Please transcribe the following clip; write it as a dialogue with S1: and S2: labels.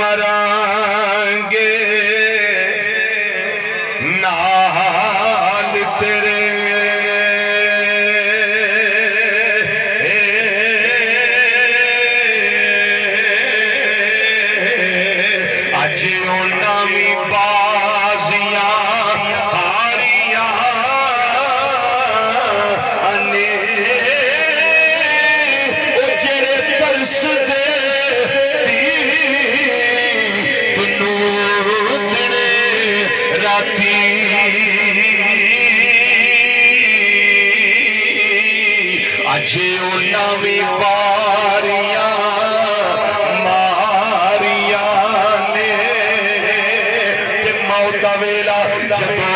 S1: مرانگے نال تیرے اجیوں نامی بازیاں ہاریاں انے او جڑے ترس دے اجے نوی باریاں ماریاں نے تے موت ویلا جب